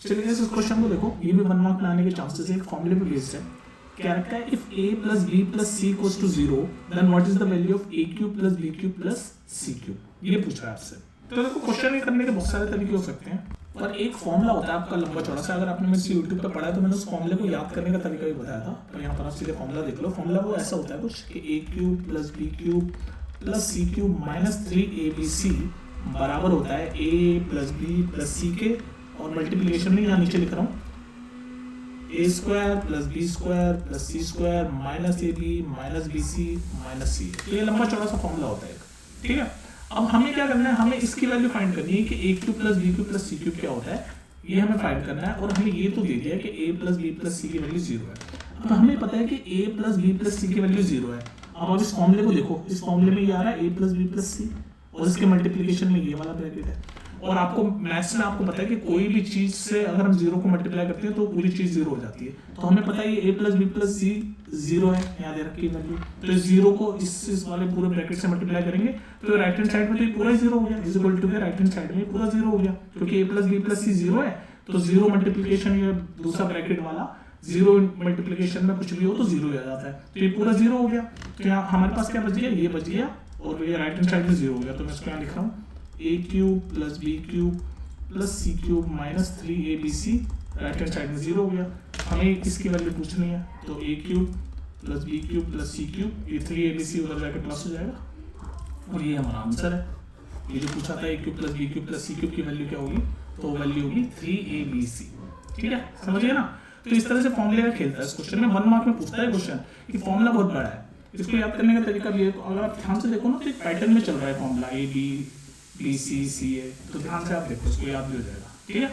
चलिए इस क्वेश्चन को देखो, ये भी 1 मार्क में आने के चांसेस है, एक फॉर्मूले पे बेस्ड है। क्या रखा है, if a plus b plus c equals to 0 then what is the value of a cube plus b cube plus c cube, ये पूछ रहा है आपसे। तो देखो क्वेश्चन ये करने के बहुत सारे तरीके हो सकते हैं, पर एक फॉर्मूला होता है आपका लंबा चौड़ा सा। अगर आपने मेरे से यूट्यूब पे पढ़ा है तो मैंने उस फॉर्मूले को याद करने का तरीका भी बताया था, पर यहाँ पर आप सीधे फॉर्मूला देख लो। फॉर्मूला वो ऐसा होता है कुछ कि a cube plus b cube plus c cube minus 3abc बराबर होता है a plus b plus c के, और मल्टीप्लिकेशन में यहाँ नीचे लिख रहा हूँ a square plus b square plus c square minus ab minus bc minus c। तो ये लंबा चौड़ा सा फॉर्मूला होता है, ठीक है। अब हमें क्या करना है, हमें इसकी वैल्यू फाइंड करनी है कि a cube plus b cube plus c cube क्या होता है, ये हमें फाइंड करना है। और हमें ये तो दे दिया है कि a plus b plus c की वैल्यू 0 है। अब हमें पता है कि a plus b plus c की वैल्यू 0 है। अब इस फॉर्मूले को देखो, इस फॉर्मूले में ये आ रहा है a plus b plus c, और इसके मल्टीप्लिकेशन में ये वाला ब्रैकेट है। और आपको मैथ्स में आपको पता है कि कोई भी चीज से अगर हम 0 को मल्टीप्लाई करते हैं तो पूरी चीज 0 हो जाती है। तो हमें पता है ये a plus b plus c 0 है, यहाँ दे रखी है वैल्यू। तो इस 0 को इस वाले पूरे ब्रैकेट से मल्टीप्लाई करेंगे तो राइट हैंड साइड में तो ये पूरा 0 हो गया, इज इक्वल टू के राइट हैंड साइड में पूरा 0 हो गया, क्योंकि a plus b plus c 0 है। तो 0 मल्टीप्लिकेशन, ये दूसरा ब्रैकेट वाला 0 मल्टीप्लिकेशन में कुछ भी हो तो 0 हो जाता है। तो ये पूरा 0 हो गया। तो यहाँ हमारे पास क्या बच गया, ये बच गया, और ये राइट हैंड साइड में 0 हो गया। तो मैं इसको यहाँ लिख रहा हूँ a cube plus b cube plus c cube minus 3abc, right hand side में 0 हो गया। हमें इसकी वैल्यू पूछनी है, तो a cube plus b cube plus c cube, ये 3abc उधर जाकर प्लस हो जाएगा, और ये हमारा आंसर है। ये जो पूछा था a cube plus b cube plus c cube की वैल्यू क्या होगी, तो वैल्यू होगी 3abc, ठीक है, समझिए ना। तो इस तरह से फॉर्मूले का खेलता है इस क्वेश्चन में। 1 मार्क में पूछता है क्वेश्चन कि फॉर्मूला बहुत बड़ा है, इसको याद करने का तरीका भी है। अगर आप ध्यान से देखो ना तो एक पैटर्न में चल रहा है formula, a b b c c a, तो ध्यान से आप देखो, इसको याद भी हो जाएगा, ठीक है।